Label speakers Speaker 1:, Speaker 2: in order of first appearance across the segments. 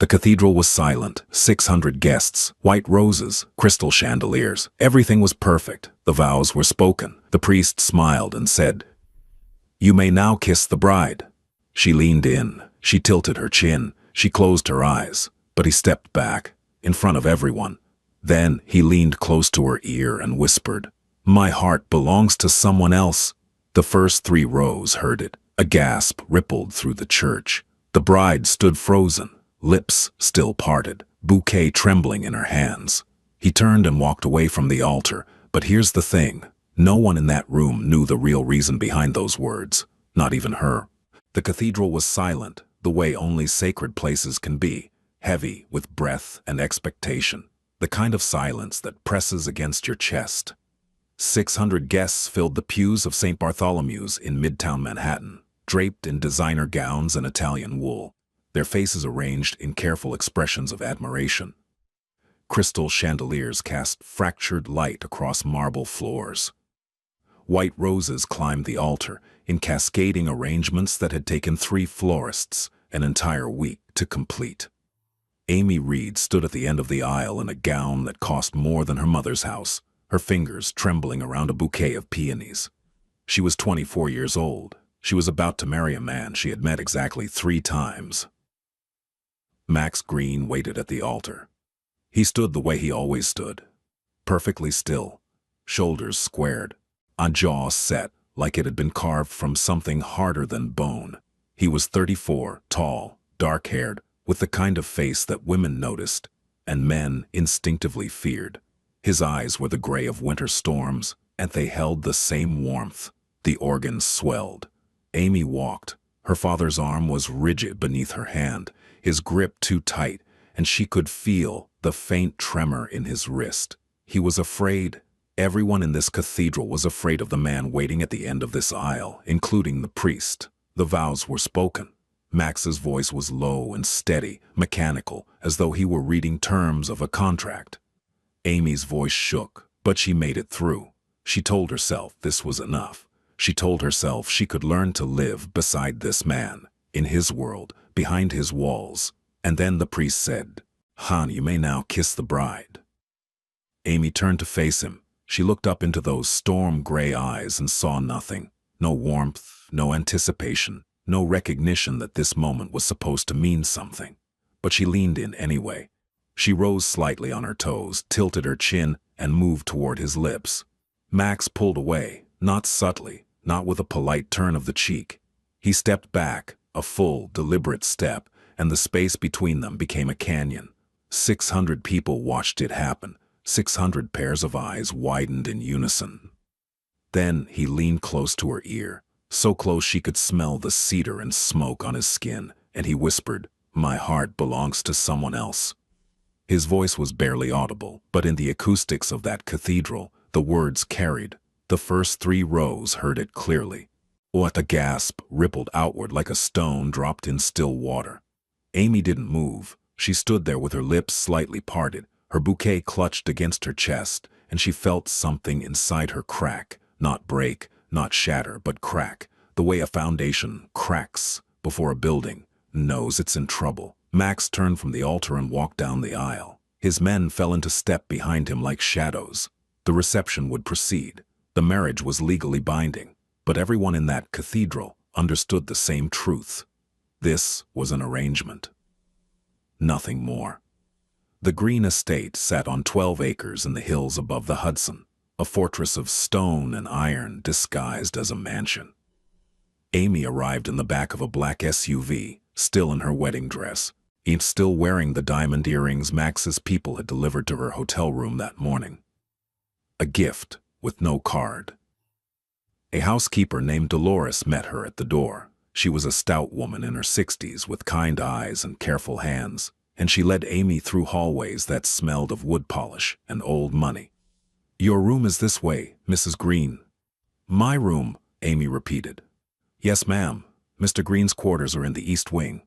Speaker 1: The cathedral was silent, 600 guests, white roses, crystal chandeliers. Everything was perfect. The vows were spoken. The priest smiled and said, "You may now kiss the bride." She leaned in. She tilted her chin. She closed her eyes. But he stepped back, in front of everyone. Then he leaned close to her ear and whispered, "My heart belongs to someone else." The first 3 rows heard it. A gasp rippled through the church. The bride stood frozen, lips still parted, bouquet trembling in her hands. He turned and walked away from the altar, but here's the thing. No one in that room knew the real reason behind those words, not even her. The cathedral was silent, the way only sacred places can be, heavy with breath and expectation, the kind of silence that presses against your chest. 600 guests filled the pews of St. Bartholomew's in Midtown Manhattan, draped in designer gowns and Italian wool, their faces arranged in careful expressions of admiration. Crystal chandeliers cast fractured light across marble floors. White roses climbed the altar in cascading arrangements that had taken 3 florists an entire week to complete. Amy Reed stood at the end of the aisle in a gown that cost more than her mother's house, her fingers trembling around a bouquet of peonies. She was 24 years old. She was about to marry a man she had met exactly 3 times. Max Green waited at the altar. He stood the way he always stood, perfectly still, shoulders squared, a jaw set like it had been carved from something harder than bone. He was 34, tall, dark-haired, with the kind of face that women noticed and men instinctively feared. His eyes were the gray of winter storms, and they held the same warmth. The organ swelled. Amy walked. Her father's arm was rigid beneath her hand, his grip too tight, and she could feel the faint tremor in his wrist. He was afraid. Everyone in this cathedral was afraid of the man waiting at the end of this aisle, including the priest. The vows were spoken. Max's voice was low and steady, mechanical, as though he were reading terms of a contract. Amy's voice shook, but she made it through. She told herself this was enough. She told herself she could learn to live beside this man, in his world, behind his walls. And then the priest said, "Han, you may now kiss the bride." Amy turned to face him. She looked up into those storm-gray eyes and saw nothing. No warmth, no anticipation, no recognition that this moment was supposed to mean something. But she leaned in anyway. She rose slightly on her toes, tilted her chin, and moved toward his lips. Max pulled away, not subtly, not with a polite turn of the cheek. He stepped back, a full, deliberate step, and the space between them became a canyon. 600 people watched it happen. 600 pairs of eyes widened in unison. Then he leaned close to her ear, so close she could smell the cedar and smoke on his skin, and he whispered, "My heart belongs to someone else." His voice was barely audible, but in the acoustics of that cathedral, the words carried. The first 3 rows heard it clearly. What a gasp rippled outward like a stone dropped in still water. Amy didn't move. She stood there with her lips slightly parted, her bouquet clutched against her chest, and she felt something inside her crack, not break, not shatter, but crack, the way a foundation cracks before a building knows it's in trouble. Max turned from the altar and walked down the aisle. His men fell into step behind him like shadows. The reception would proceed. The marriage was legally binding, but everyone in that cathedral understood the same truth. This was an arrangement. Nothing more. The Green estate sat on 12 acres in the hills above the Hudson, a fortress of stone and iron disguised as a mansion. Amy arrived in the back of a black SUV, still in her wedding dress, and still wearing the diamond earrings Max's people had delivered to her hotel room that morning. A gift with no card. A housekeeper named Dolores met her at the door. She was a stout woman in her 60s with kind eyes and careful hands, and she led Amy through hallways that smelled of wood polish and old money. "Your room is this way, Mrs. Green." "My room," Amy repeated. "Yes, ma'am. Mr. Green's quarters are in the east wing."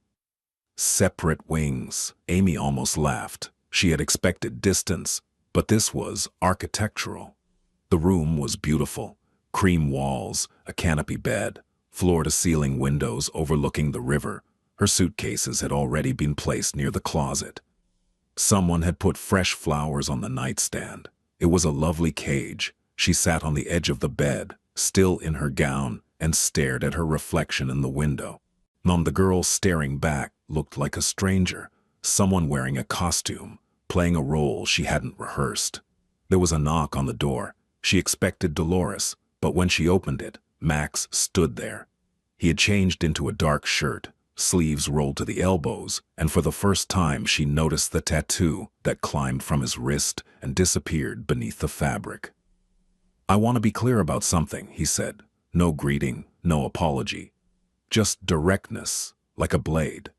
Speaker 1: Separate wings. Amy almost laughed. She had expected distance, but this was architectural. The room was beautiful. Cream walls, a canopy bed, floor-to-ceiling windows overlooking the river, Her suitcases had already been placed near the closet. Someone had put fresh flowers on the nightstand. It was a lovely cage. She sat on the edge of the bed, still in her gown, and stared at her reflection in the window. The girl staring back looked like a stranger, someone wearing a costume, playing a role she hadn't rehearsed. There was a knock on the door. She expected Dolores, but when she opened it, Max stood there. He had changed into a dark shirt, sleeves rolled to the elbows, and for the first time she noticed the tattoo that climbed from his wrist and disappeared beneath the fabric. "I want to be clear about something," he said. No greeting, no apology. Just directness, like a blade.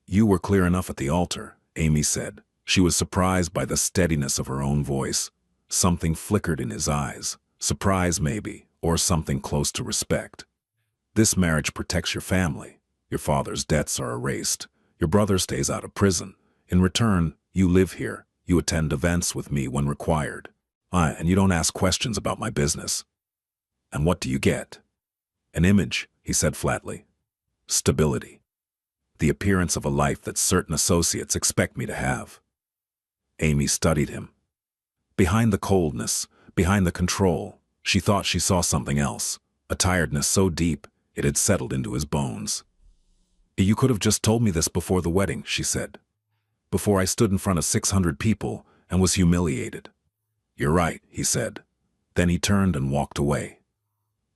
Speaker 1: "You were clear enough at the altar," Amy said. She was surprised by the steadiness of her own voice. Something flickered in his eyes. Surprise, maybe, or something close to respect. "This marriage protects your family. Your father's debts are erased. Your brother stays out of prison. In return, you live here. You attend events with me when required. And you don't ask questions about my business. And what do you get?" "An image," he said flatly. "Stability. The appearance of a life that certain associates expect me to have." Amy studied him. Behind the coldness, behind the control, she thought she saw something else, a tiredness so deep it had settled into his bones. "You could have just told me this before the wedding," she said. "Before I stood in front of 600 people and was humiliated." "You're right," he said. Then he turned and walked away.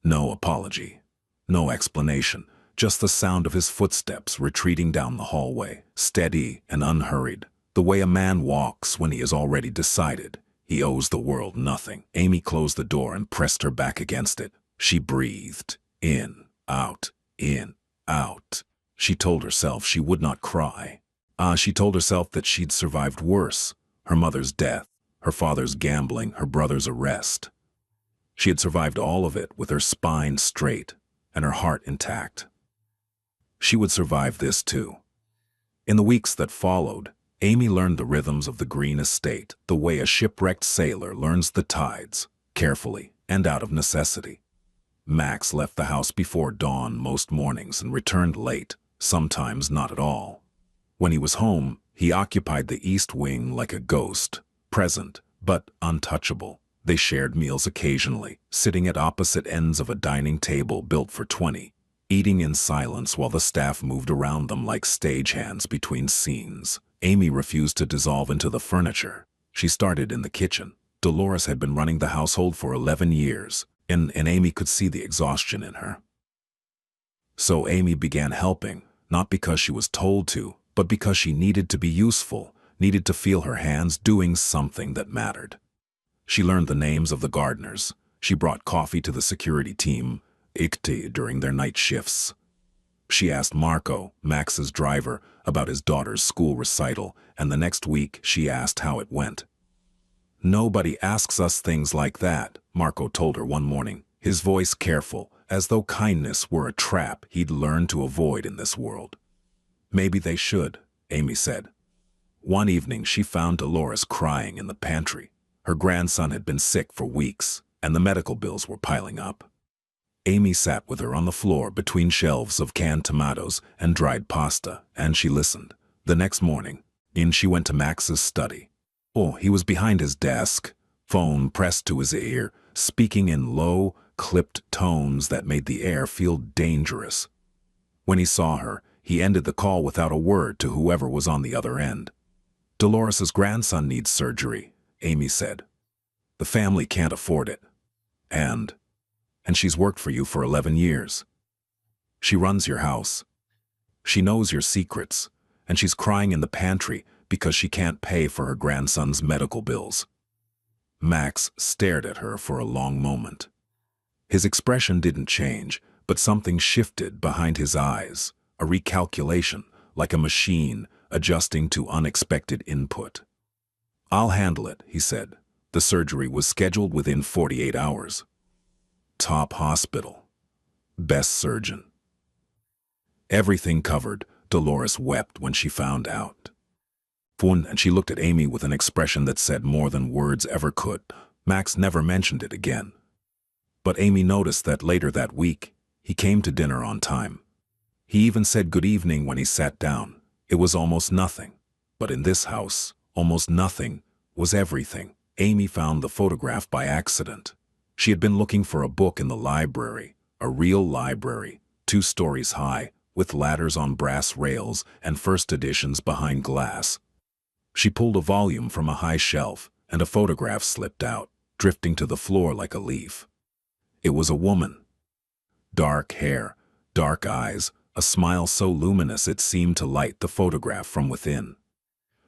Speaker 1: No apology, no explanation, just the sound of his footsteps retreating down the hallway, steady and unhurried, the way a man walks when he has already decided he owes the world nothing. Amy closed the door and pressed her back against it. She breathed, in, out, in, out. She told herself she would not cry. She told herself that she'd survived worse, her mother's death, her father's gambling, her brother's arrest. She had survived all of it with her spine straight and her heart intact. She would survive this too. In the weeks that followed, Amy learned the rhythms of the green estate, the way a shipwrecked sailor learns the tides, carefully and out of necessity. Max left the house before dawn most mornings and returned late, sometimes not at all. When he was home, he occupied the east wing like a ghost, present but untouchable. They shared meals occasionally, sitting at opposite ends of a dining table built for 20, eating in silence while the staff moved around them like stagehands between scenes. Amy refused to dissolve into the furniture. She started in the kitchen. Dolores had been running the household for 11 years, and Amy could see the exhaustion in her. So Amy began helping, not because she was told to, but because she needed to be useful, needed to feel her hands doing something that mattered. She learned the names of the gardeners. She brought coffee to the security team, during their night shifts. She asked Marco, Max's driver, about his daughter's school recital, and the next week she asked how it went. "Nobody asks us things like that," Marco told her one morning, his voice careful, as though kindness were a trap he'd learned to avoid in this world. "Maybe they should," Amy said. One evening she found Dolores crying in the pantry. Her grandson had been sick for weeks, and the medical bills were piling up. Amy sat with her on the floor between shelves of canned tomatoes and dried pasta, and she listened. The next morning, in she went to Max's study. He was behind his desk, phone pressed to his ear, speaking in low, clipped tones that made the air feel dangerous. When he saw her, he ended the call without a word to whoever was on the other end. "Dolores's grandson needs surgery," Amy said. "The family can't afford it. And she's worked for you for 11 years. She runs your house. She knows your secrets, and she's crying in the pantry because she can't pay for her grandson's medical bills." Max stared at her for a long moment. His expression didn't change, but something shifted behind his eyes, a recalculation, like a machine adjusting to unexpected input. "I'll handle it," he said. The surgery was scheduled within 48 hours. Top hospital. Best surgeon. Everything covered. Dolores wept when she found out. And she looked at Amy with an expression that said more than words ever could. Max never mentioned it again. But Amy noticed that later that week, he came to dinner on time. He even said good evening when he sat down. It was almost nothing. But in this house, almost nothing was everything. Amy found the photograph by accident. She had been looking for a book in the library, a real library, 2 stories high, with ladders on brass rails and first editions behind glass. She pulled a volume from a high shelf, and a photograph slipped out, drifting to the floor like a leaf. It was a woman. Dark hair, dark eyes, a smile so luminous it seemed to light the photograph from within.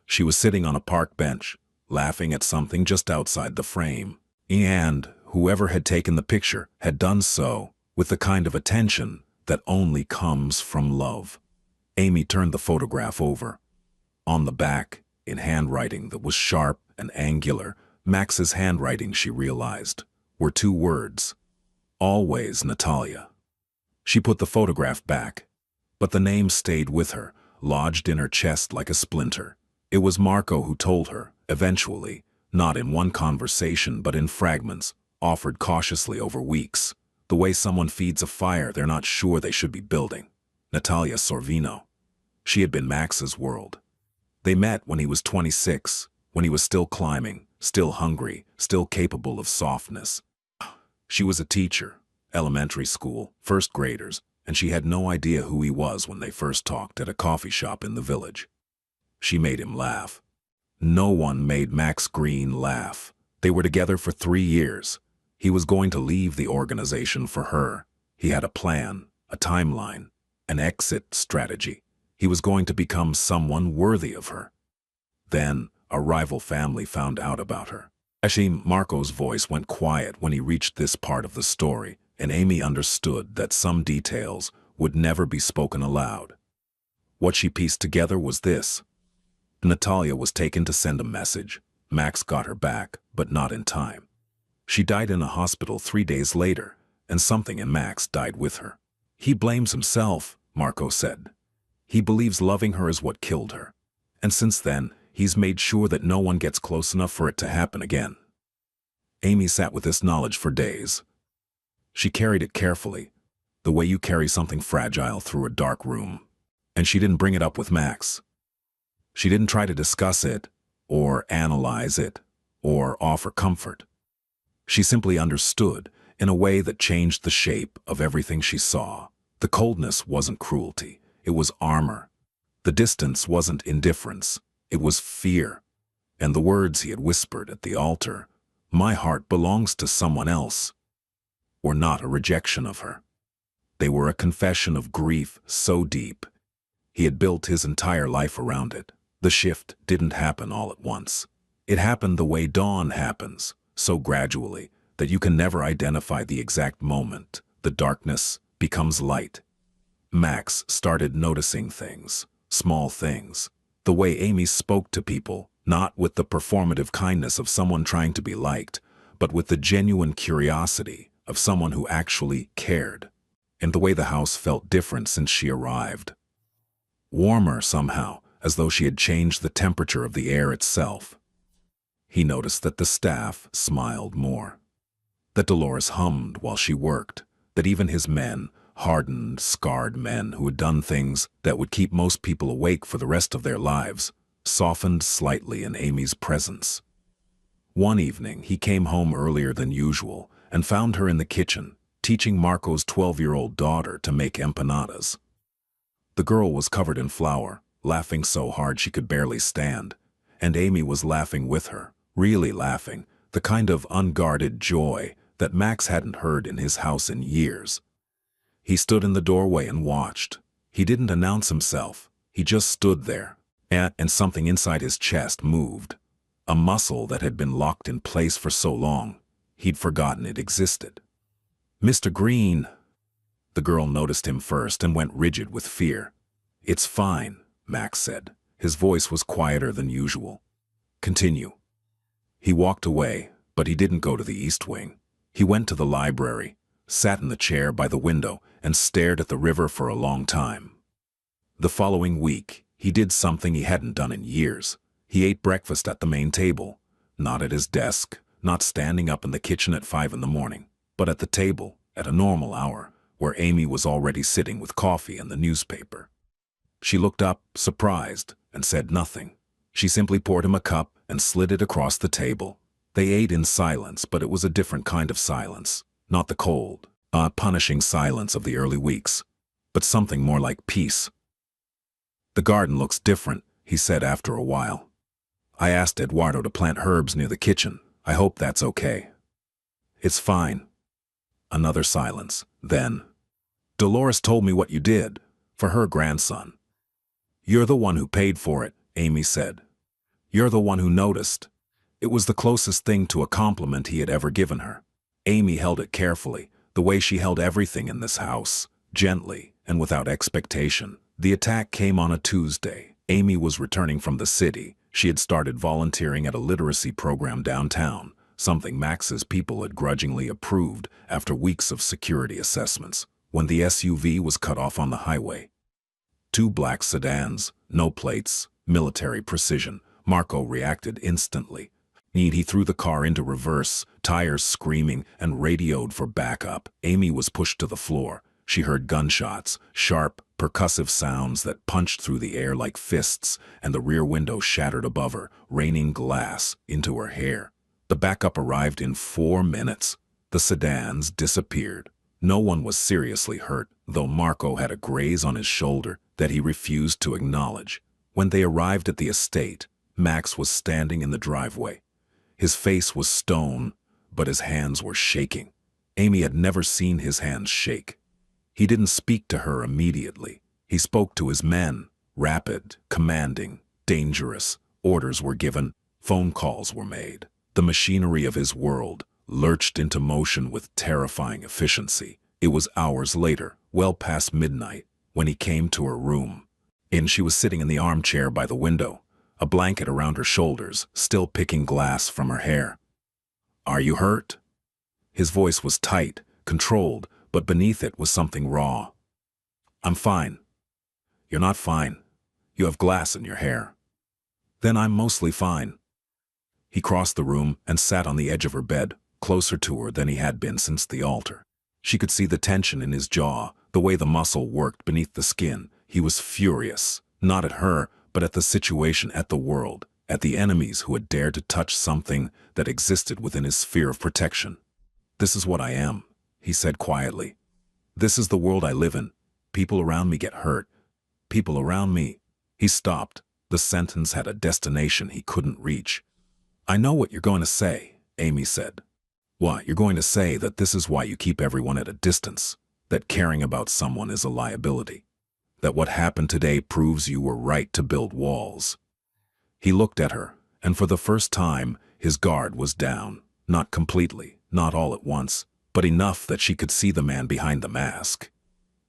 Speaker 1: She was sitting on a park bench, laughing at something just outside the frame. And whoever had taken the picture had done so with the kind of attention that only comes from love. Amy turned the photograph over. On the back, in handwriting that was sharp and angular, Max's handwriting, she realized, were 2 words. Always Natalia. She put the photograph back, but the name stayed with her, lodged in her chest like a splinter. It was Marco who told her, eventually, not in one conversation but in fragments, offered cautiously over weeks. The way someone feeds a fire they're not sure they should be building. Natalia Sorvino. She had been Max's world. They met when he was 26, when he was still climbing, still hungry, still capable of softness. She was a teacher, elementary school, first graders, and she had no idea who he was when they first talked at a coffee shop in the village. She made him laugh. No one made Max Green laugh. They were together for 3 years. He was going to leave the organization for her. He had a plan, a timeline, an exit strategy. He was going to become someone worthy of her. Then, a rival family found out about her. Marco's voice went quiet when he reached this part of the story, and Amy understood that some details would never be spoken aloud. What she pieced together was this. Natalia was taken to send a message. Max got her back, but not in time. She died in a hospital 3 days later, and something in Max died with her. He blames himself, Marco said. He believes loving her is what killed her. And since then, he's made sure that no one gets close enough for it to happen again. Amy sat with this knowledge for days. She carried it carefully, the way you carry something fragile through a dark room. And she didn't bring it up with Max. She didn't try to discuss it, or analyze it, or offer comfort. She simply understood in a way that changed the shape of everything she saw. The coldness wasn't cruelty, it was armor. The distance wasn't indifference, it was fear. And the words he had whispered at the altar, "My heart belongs to someone else," were not a rejection of her. They were a confession of grief so deep. He had built his entire life around it. The shift didn't happen all at once. It happened the way dawn happens, so gradually that you can never identify the exact moment. The darkness becomes light. Max started noticing things, small things. The way Amy spoke to people, not with the performative kindness of someone trying to be liked, but with the genuine curiosity of someone who actually cared. And the way the house felt different since she arrived. Warmer somehow, as though she had changed the temperature of the air itself. He noticed that the staff smiled more, that Dolores hummed while she worked, that even his men, hardened, scarred men who had done things that would keep most people awake for the rest of their lives, softened slightly in Amy's presence. One evening, he came home earlier than usual and found her in the kitchen, teaching Marco's 12-year-old daughter to make empanadas. The girl was covered in flour, laughing so hard she could barely stand, and Amy was laughing with her, really laughing, the kind of unguarded joy that Max hadn't heard in his house in years. He stood in the doorway and watched. He didn't announce himself, he just stood there, and something inside his chest moved. A muscle that had been locked in place for so long, he'd forgotten it existed. "Mr. Green." The girl noticed him first and went rigid with fear. "It's fine," Max said. His voice was quieter than usual. "Continue." He walked away, but he didn't go to the East Wing. He went to the library, sat in the chair by the window, and stared at the river for a long time. The following week, he did something he hadn't done in years. He ate breakfast at the main table, not at his desk, not standing up in the kitchen at 5 in the morning, but at the table, at a normal hour, where Amy was already sitting with coffee and the newspaper. She looked up, surprised, and said nothing. She simply poured him a cup and slid it across the table. They ate in silence, but it was a different kind of silence. Not the cold, punishing silence of the early weeks, but something more like peace. "The garden looks different," he said after a while. "I asked Eduardo to plant herbs near the kitchen. I hope that's okay." "It's fine." Another silence. Then, "Dolores told me what you did for her grandson." "You're the one who paid for it," Amy said. "You're the one who noticed." It was the closest thing to a compliment he had ever given her. Amy held it carefully, the way she held everything in this house, gently and without expectation. The attack came on a Tuesday. Amy was returning from the city. She had started volunteering at a literacy program downtown, something Max's people had grudgingly approved after weeks of security assessments, when the SUV was cut off on the highway. Two black sedans, no plates, military precision. Marco reacted instantly. He threw the car into reverse, tires screaming, and radioed for backup. Amy was pushed to the floor. She heard gunshots, sharp, percussive sounds that punched through the air like fists, and the rear window shattered above her, raining glass into her hair. The backup arrived in 4 minutes. The sedans disappeared. No one was seriously hurt, though Marco had a graze on his shoulder that he refused to acknowledge. When they arrived at the estate, Max was standing in the driveway. His face was stone, but his hands were shaking. Amy had never seen his hands shake. He didn't speak to her immediately. He spoke to his men, rapid, commanding, dangerous. Orders were given, phone calls were made. The machinery of his world lurched into motion with terrifying efficiency. It was hours later, well past midnight, when he came to her room. She was sitting in the armchair by the window, a blanket around her shoulders, still picking glass from her hair. "Are you hurt?" His voice was tight, controlled, but beneath it was something raw. "I'm fine." "You're not fine. You have glass in your hair." "Then I'm mostly fine." He crossed the room and sat on the edge of her bed, closer to her than he had been since the altar. She could see the tension in his jaw, the way the muscle worked beneath the skin. He was furious, not at her, but at the situation, at the world, at the enemies who had dared to touch something that existed within his sphere of protection. "This is what I am," he said quietly. "This is the world I live in. People around me get hurt. People around me." He stopped. The sentence had a destination he couldn't reach. "I know what you're going to say," Amy said. "What, you're going to say that this is why you keep everyone at a distance, that caring about someone is a liability, that what happened today proves you were right to build walls." He looked at her, and for the first time, his guard was down. Not completely, not all at once, but enough that she could see the man behind the mask.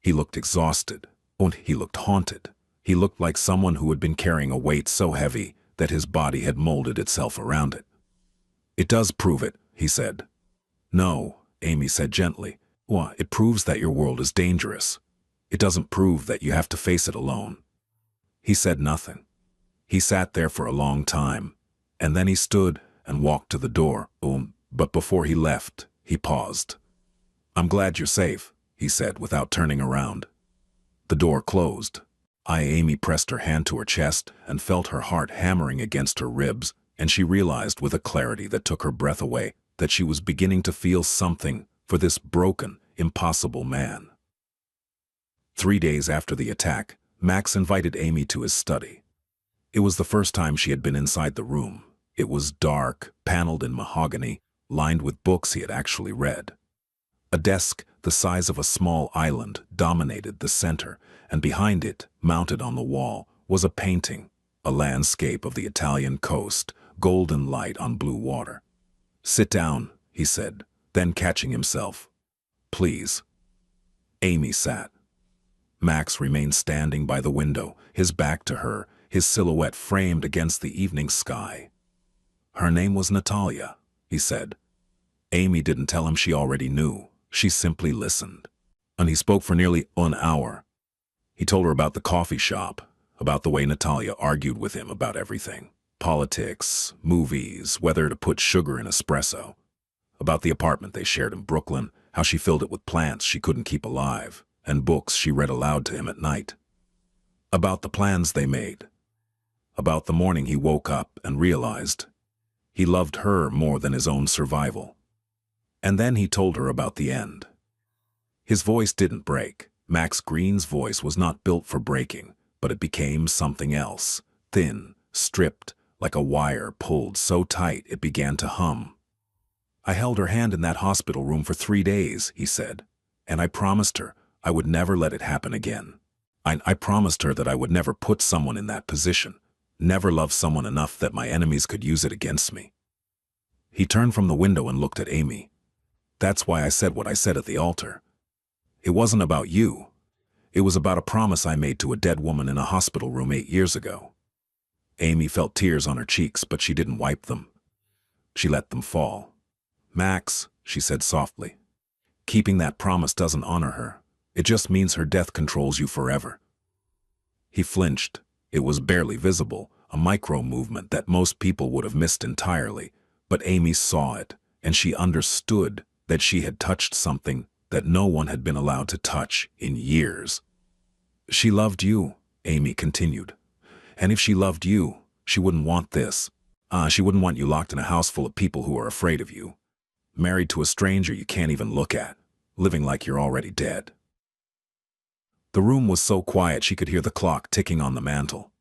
Speaker 1: He looked exhausted, and he looked haunted. He looked like someone who had been carrying a weight so heavy that his body had molded itself around it. "It does prove it," he said. "No," Amy said gently. "Well, it proves that your world is dangerous. It doesn't prove that you have to face it alone." He said nothing. He sat there for a long time, and then he stood and walked to the door. But before he left, he paused. "I'm glad you're safe," he said without turning around. The door closed. Amy pressed her hand to her chest and felt her heart hammering against her ribs, and she realized with a clarity that took her breath away that she was beginning to feel something for this broken, impossible man. 3 days after the attack, Max invited Amy to his study. It was the first time she had been inside the room. It was dark, paneled in mahogany, lined with books he had actually read. A desk the size of a small island dominated the center, and behind it, mounted on the wall, was a painting, a landscape of the Italian coast, golden light on blue water. "Sit down," he said, then catching himself. "Please." Amy sat. Max remained standing by the window, his back to her, his silhouette framed against the evening sky. "Her name was Natalia," he said. Amy didn't tell him she already knew. She simply listened. And he spoke for nearly an hour. He told her about the coffee shop, about the way Natalia argued with him about everything. Politics, movies, whether to put sugar in espresso. About the apartment they shared in Brooklyn, how she filled it with plants she couldn't keep alive, and books she read aloud to him at night. About the plans they made. About the morning he woke up and realized he loved her more than his own survival. And then he told her about the end. His voice didn't break. Max Green's voice was not built for breaking, but it became something else, thin, stripped, like a wire pulled so tight it began to hum. I held her hand in that hospital room for 3 days, he said, and I promised her I would never let it happen again. I promised her that I would never put someone in that position, never love someone enough that my enemies could use it against me. He turned from the window and looked at Amy. That's why I said what I said at the altar. It wasn't about you. It was about a promise I made to a dead woman in a hospital room 8 years ago. Amy felt tears on her cheeks, but she didn't wipe them. She let them fall. Max, she said softly, keeping that promise doesn't honor her. It just means her death controls you forever. He flinched. It was barely visible, a micro-movement that most people would have missed entirely, but Amy saw it, and she understood that she had touched something that no one had been allowed to touch in years. She loved you, Amy continued. And if she loved you, she wouldn't want this. She wouldn't want you locked in a house full of people who are afraid of you. Married to a stranger you can't even look at, living like you're already dead. The room was so quiet she could hear the clock ticking on the mantel.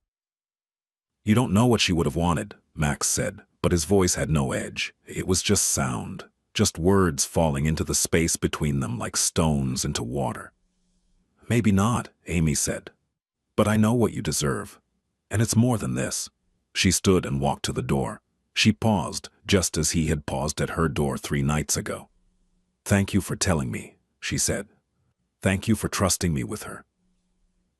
Speaker 1: You don't know what she would have wanted, Max said, but his voice had no edge. It was just sound, just words falling into the space between them like stones into water. Maybe not, Amy said, but I know what you deserve. And it's more than this. She stood and walked to the door. She paused, just as he had paused at her door 3 nights ago. Thank you for telling me, she said. Thank you for trusting me with her.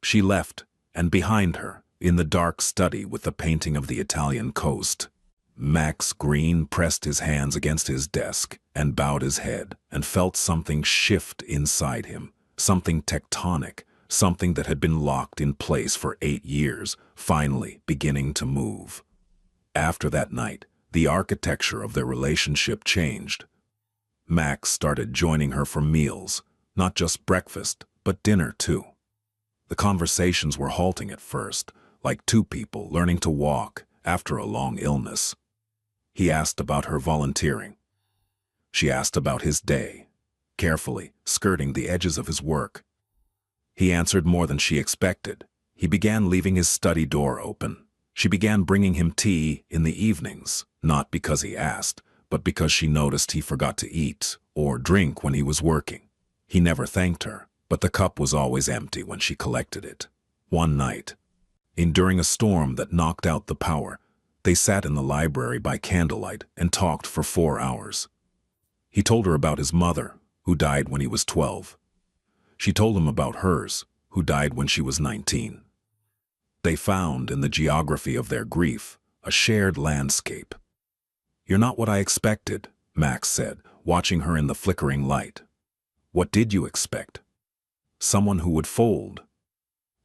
Speaker 1: She left, and behind her, in the dark study with the painting of the Italian coast, Max Green pressed his hands against his desk and bowed his head and felt something shift inside him, something tectonic, something that had been locked in place for 8 years, finally beginning to move. After that night, the architecture of their relationship changed. Max started joining her for meals, not just breakfast, but dinner too. The conversations were halting at first, like 2 people learning to walk after a long illness. He asked about her volunteering. She asked about his day, carefully skirting the edges of his work. He answered more than she expected. He began leaving his study door open. She began bringing him tea in the evenings, not because he asked, but because she noticed he forgot to eat or drink when he was working. He never thanked her, but the cup was always empty when she collected it. One night, during a storm that knocked out the power, they sat in the library by candlelight and talked for 4 hours. He told her about his mother, who died when he was 12. She told him about hers, who died when she was 19. They found in the geography of their grief a shared landscape. You're not what I expected, Max said, watching her in the flickering light. What did you expect? Someone who would fold.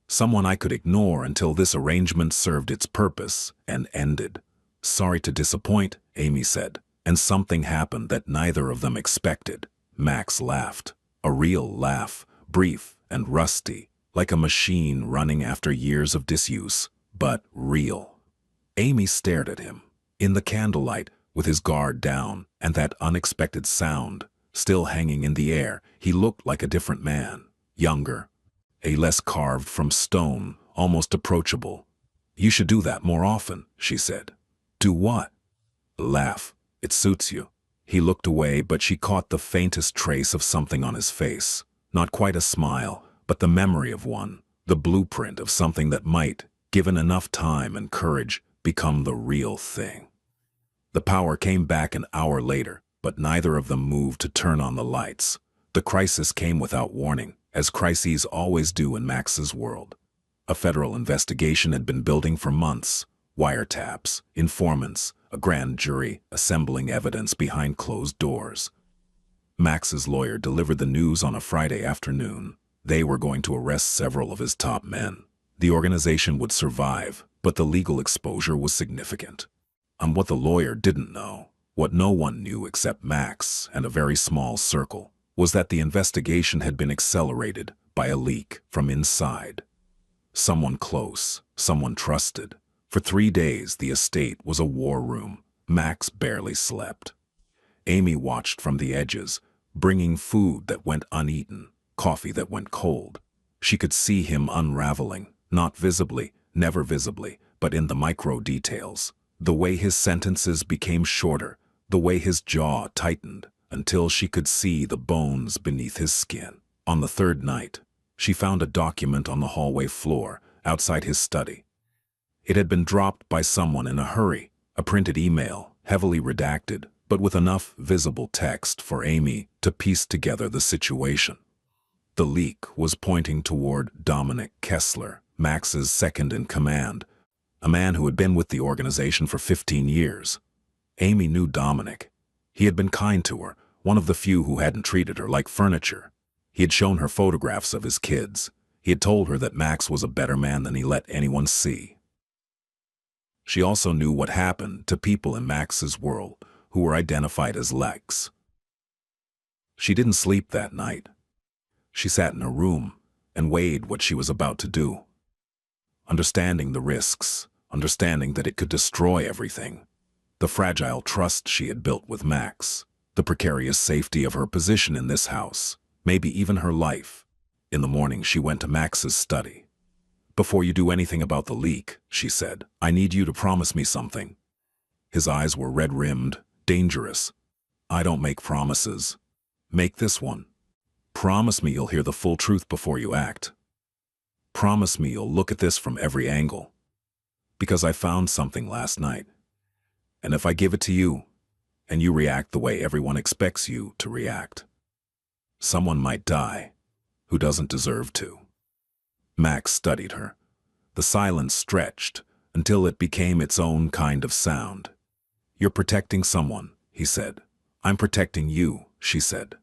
Speaker 1: Someone I could ignore until this arrangement served its purpose and ended. Sorry to disappoint, Amy said, and something happened that neither of them expected. Max laughed, a real laugh, brief and rusty, like a machine running after years of disuse, but real. Amy stared at him, in the candlelight, with his guard down, and that unexpected sound still hanging in the air. He looked like a different man, younger, a less carved from stone, almost approachable. You should do that more often, she said. Do what? Laugh. It suits you. He looked away, but she caught the faintest trace of something on his face. Not quite a smile, but the memory of one, the blueprint of something that might, given enough time and courage, become the real thing. The power came back an hour later, but neither of them moved to turn on the lights. The crisis came without warning, as crises always do in Max's world. A federal investigation had been building for months. Wiretaps, informants, a grand jury assembling evidence behind closed doors. Max's lawyer delivered the news on a Friday afternoon. They were going to arrest several of his top men. The organization would survive, but the legal exposure was significant. What the lawyer didn't know, what no one knew except Max and a very small circle, was that the investigation had been accelerated by a leak from inside. Someone close, someone trusted. For 3 days, the estate was a war room. Max barely slept. Amy watched from the edges, bringing food that went uneaten, coffee that went cold. She could see him unraveling, not visibly, never visibly, but in the micro details. The way his sentences became shorter, the way his jaw tightened, until she could see the bones beneath his skin. On the third night, she found a document on the hallway floor, outside his study. It had been dropped by someone in a hurry, a printed email, heavily redacted, but with enough visible text for Amy to piece together the situation. The leak was pointing toward Dominic Kessler, Max's second-in-command, a man who had been with the organization for 15 years. Amy knew Dominic. He had been kind to her, one of the few who hadn't treated her like furniture. He had shown her photographs of his kids. He had told her that Max was a better man than he let anyone see. She also knew what happened to people in Max's world who were identified as Lex. She didn't sleep that night. She sat in her room and weighed what she was about to do. Understanding the risks, understanding that it could destroy everything. The fragile trust she had built with Max, the precarious safety of her position in this house, maybe even her life. In the morning, she went to Max's study. "Before you do anything about the leak," she said, "I need you to promise me something." His eyes were red-rimmed, dangerous. "I don't make promises. Make this one. Promise me you'll hear the full truth before you act. Promise me you'll look at this from every angle. Because I found something last night. And if I give it to you, and you react the way everyone expects you to react, someone might die who doesn't deserve to." Max studied her. The silence stretched until it became its own kind of sound. "You're protecting someone," he said. "I'm protecting you," she said,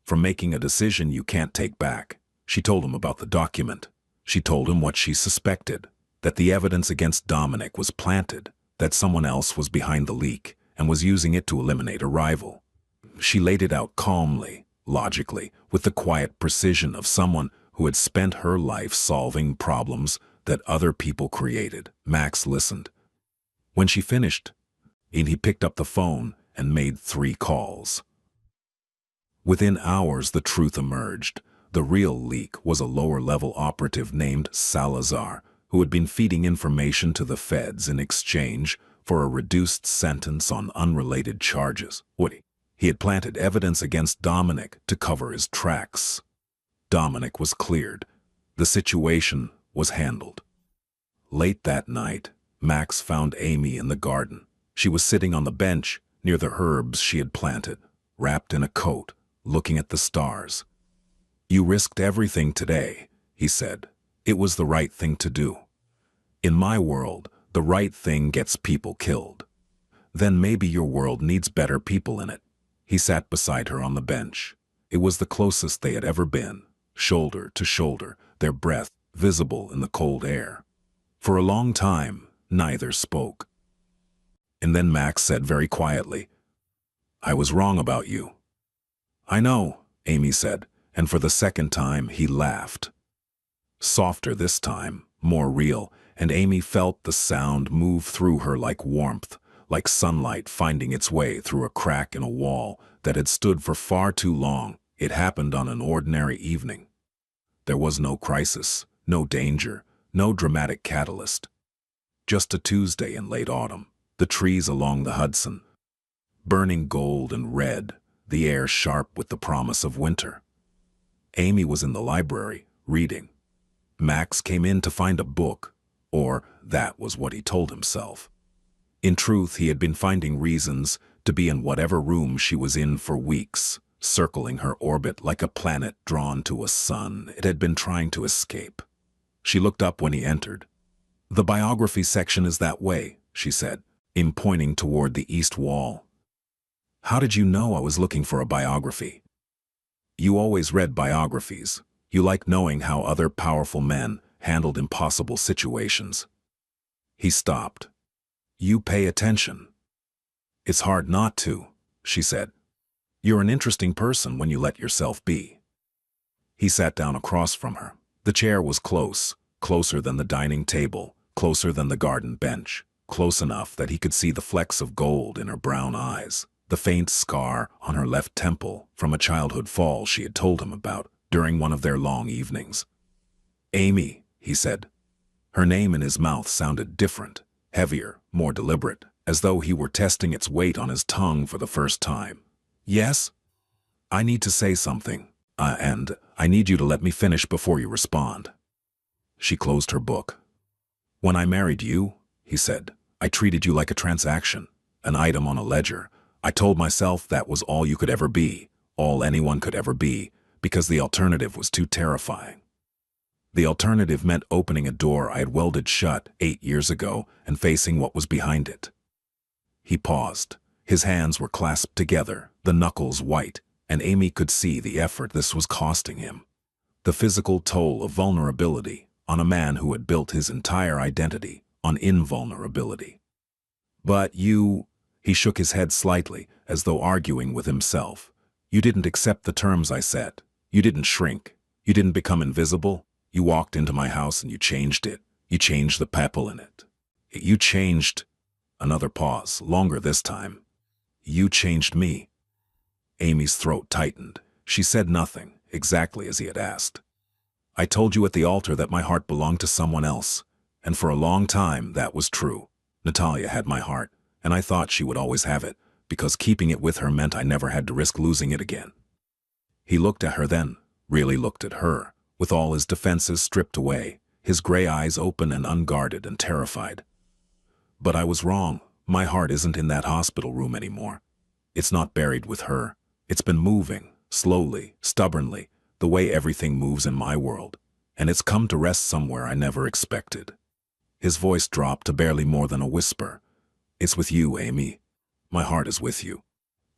Speaker 1: "from making a decision you can't take back." She told him about the document. She told him what she suspected, that the evidence against Dominic was planted, that someone else was behind the leak and was using it to eliminate a rival. She laid it out calmly, logically, with the quiet precision of someone who had spent her life solving problems that other people created. Max listened. When she finished, he picked up the phone and made 3 calls. Within hours, the truth emerged. The real leak was a lower-level operative named Salazar, who had been feeding information to the feds in exchange for a reduced sentence on unrelated charges. He had planted evidence against Dominic to cover his tracks. Dominic was cleared. The situation was handled. Late that night, Max found Amy in the garden. She was sitting on the bench near the herbs she had planted, wrapped in a coat, looking at the stars. "You risked everything today," he said. "It was the right thing to do. In my world, the right thing gets people killed. Then maybe your world needs better people in it." He sat beside her on the bench. It was the closest they had ever been, shoulder to shoulder, their breath visible in the cold air. For a long time, neither spoke. And then Max said very quietly, "I was wrong about you." "I know," Amy said, and for the second time he laughed. Softer this time, more real, and Amy felt the sound move through her like warmth, like sunlight finding its way through a crack in a wall that had stood for far too long. It happened on an ordinary evening. There was no crisis, no danger, no dramatic catalyst. Just a Tuesday in late autumn, the trees along the Hudson, burning gold and red, the air sharp with the promise of winter. Amy was in the library, reading. Max came in to find a book, or that was what he told himself. In truth, he had been finding reasons to be in whatever room she was in for weeks, circling her orbit like a planet drawn to a sun it had been trying to escape. She looked up when he entered. "The biography section is that way," she said, pointing toward the east wall. "How did you know I was looking for a biography?" "You always read biographies. You like knowing how other powerful men handled impossible situations." He stopped. "You pay attention." "It's hard not to," she said. You're an interesting person when you let yourself be. He sat down across from her. The chair was close, closer than the dining table, closer than the garden bench, close enough that he could see the flecks of gold in her brown eyes, the faint scar on her left temple from a childhood fall she had told him about during one of their long evenings. "Amy," he said. Her name in his mouth sounded different, heavier, more deliberate, as though he were testing its weight on his tongue for the first time. "Yes? I need to say something, and I need you to let me finish before you respond." She closed her book. "When I married you," he said, "I treated you like a transaction, an item on a ledger. I told myself that was all you could ever be, all anyone could ever be, because the alternative was too terrifying. The alternative meant opening a door I had welded shut 8 years ago and facing what was behind it." He paused. His hands were clasped together, the knuckles white, and Amy could see the effort this was costing him. The physical toll of vulnerability on a man who had built his entire identity on invulnerability. "But you," he shook his head slightly, as though arguing with himself. "You didn't accept the terms I set. You didn't shrink. You didn't become invisible. You walked into my house and you changed it. You changed the people in it. You changed—" Another pause, longer this time. "You changed me." Amy's throat tightened. She said nothing, exactly as he had asked. "I told you at the altar that my heart belonged to someone else, and for a long time that was true. Natalia had my heart, and I thought she would always have it, because keeping it with her meant I never had to risk losing it again." He looked at her then, really looked at her, with all his defenses stripped away, his gray eyes open and unguarded and terrified. "But I was wrong. My heart isn't in that hospital room anymore. It's not buried with her. It's been moving, slowly, stubbornly, the way everything moves in my world, and it's come to rest somewhere I never expected." His voice dropped to barely more than a whisper. "It's with you, Amy. My heart is with you,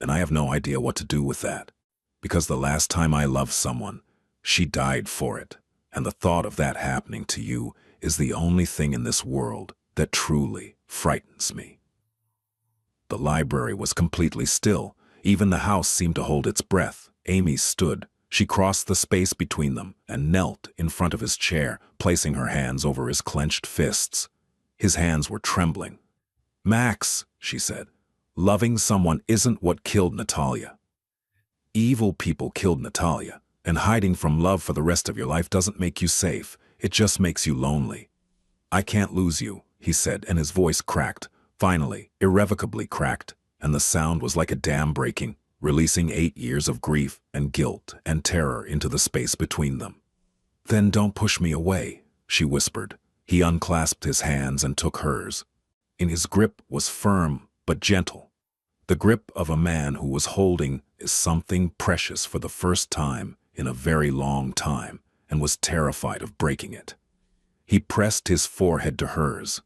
Speaker 1: and I have no idea what to do with that, because the last time I loved someone, she died for it, and the thought of that happening to you is the only thing in this world that truly frightens me." The library was completely still. Even the house seemed to hold its breath. Amy stood. She crossed the space between them and knelt in front of his chair, placing her hands over his clenched fists. His hands were trembling. "Max," she said, "loving someone isn't what killed Natalia. Evil people killed Natalia, and hiding from love for the rest of your life doesn't make you safe. It just makes you lonely. I can't lose you," he said, and his voice cracked, finally, irrevocably cracked, and the sound was like a dam breaking, releasing 8 years of grief and guilt and terror into the space between them. "Then don't push me away," she whispered. He unclasped his hands and took hers. In his grip was firm but gentle. The grip of a man who was holding something precious for the first time in a very long time and was terrified of breaking it. He pressed his forehead to hers.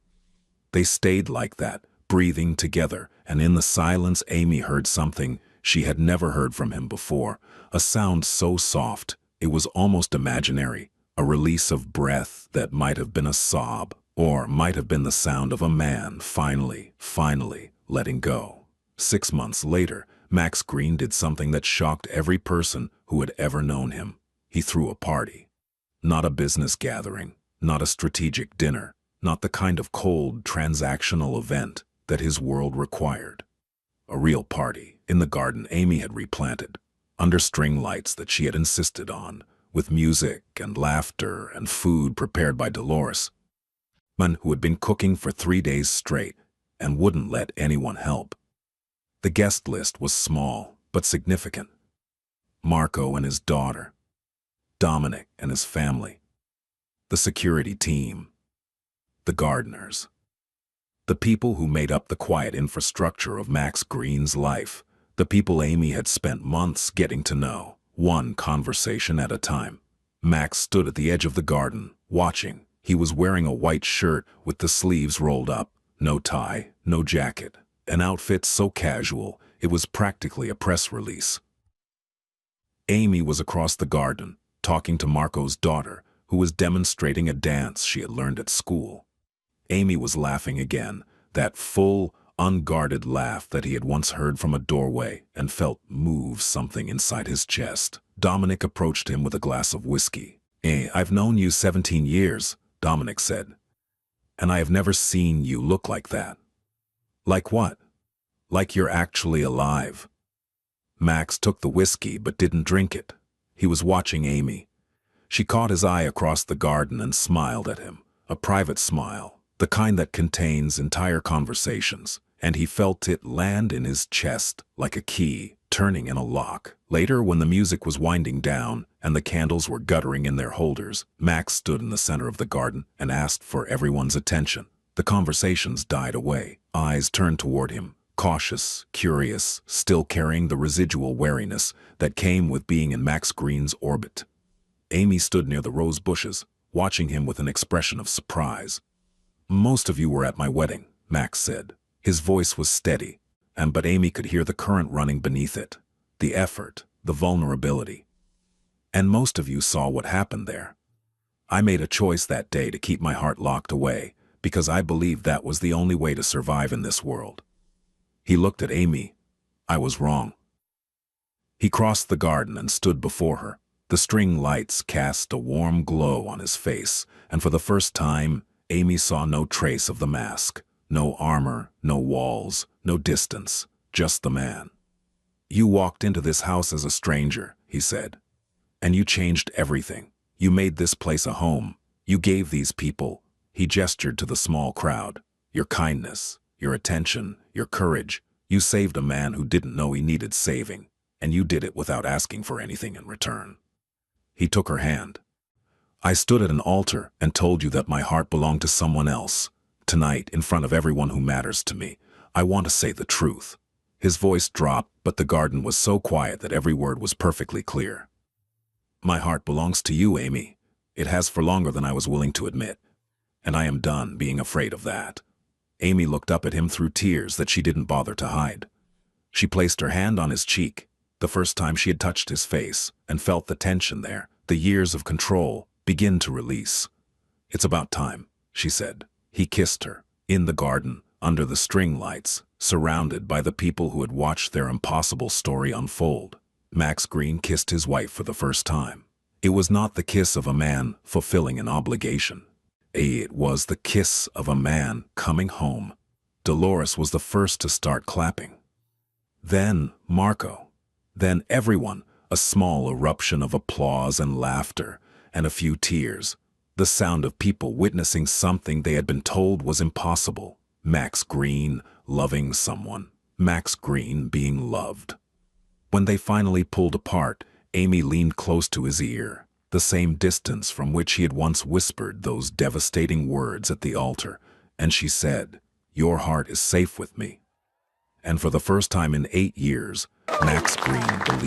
Speaker 1: They stayed like that, breathing together, and in the silence Amy heard something she had never heard from him before, a sound so soft it was almost imaginary, a release of breath that might have been a sob, or might have been the sound of a man finally letting go. 6 months later, Max Green did something that shocked every person who had ever known him. He threw a party. Not a business gathering, not a strategic dinner, not the kind of cold, transactional event that his world required. A real party in the garden Amy had replanted, under string lights that she had insisted on, with music and laughter and food prepared by Dolores, man who had been cooking for 3 days straight and wouldn't let anyone help. The guest list was small but significant. Marco and his daughter, Dominic and his family, the security team, the gardeners, the people who made up the quiet infrastructure of Max Green's life, the people Amy had spent months getting to know, one conversation at a time. Max stood at the edge of the garden, watching. He was wearing a white shirt with the sleeves rolled up, no tie, no jacket, an outfit so casual it was practically a press release. Amy was across the garden, talking to Marco's daughter, who was demonstrating a dance she had learned at school. Amy was laughing again, that full, unguarded laugh that he had once heard from a doorway and felt move something inside his chest. Dominic approached him with a glass of whiskey. I've known you 17 years, Dominic said, and I have never seen you look like that. Like what? Like you're actually alive. Max took the whiskey but didn't drink it. He was watching Amy. She caught his eye across the garden and smiled at him, a private smile, the kind that contains entire conversations, and he felt it land in his chest like a key turning in a lock. Later, when the music was winding down and the candles were guttering in their holders, Max stood in the center of the garden and asked for everyone's attention. The conversations died away. Eyes turned toward him, cautious, curious, still carrying the residual wariness that came with being in Max Green's orbit. Amy stood near the rose bushes, watching him with an expression of surprise. "Most of you were at my wedding," Max said. His voice was steady, but Amy could hear the current running beneath it, the effort, the vulnerability. "And most of you saw what happened there. I made a choice that day to keep my heart locked away, because I believed that was the only way to survive in this world." He looked at Amy. "I was wrong." He crossed the garden and stood before her. The string lights cast a warm glow on his face, and for the first time, Amy saw no trace of the mask. No armor, no walls, no distance, just the man. "You walked into this house as a stranger," he said, "and you changed everything. You made this place a home. You gave these people," he gestured to the small crowd, "your kindness, your attention, your courage. You saved a man who didn't know he needed saving, and you did it without asking for anything in return." He took her hand. "I stood at an altar and told you that my heart belonged to someone else. Tonight, in front of everyone who matters to me, I want to say the truth." His voice dropped, but the garden was so quiet that every word was perfectly clear. "My heart belongs to you, Amy. It has for longer than I was willing to admit. And I am done being afraid of that." Amy looked up at him through tears that she didn't bother to hide. She placed her hand on his cheek, the first time she had touched his face, and felt the tension there, the years of control, begin to release. "It's about time," she said. He kissed her, in the garden, under the string lights, surrounded by the people who had watched their impossible story unfold. Max Green kissed his wife for the first time. It was not the kiss of a man fulfilling an obligation. It was the kiss of a man coming home. Dolores was the first to start clapping. Then Marco. Then everyone, a small eruption of applause and laughter, and a few tears. The sound of people witnessing something they had been told was impossible. Max Green loving someone. Max Green being loved. When they finally pulled apart, Amy leaned close to his ear, the same distance from which he had once whispered those devastating words at the altar, and she said, "Your heart is safe with me." And for the first time in 8 years, Max Green believed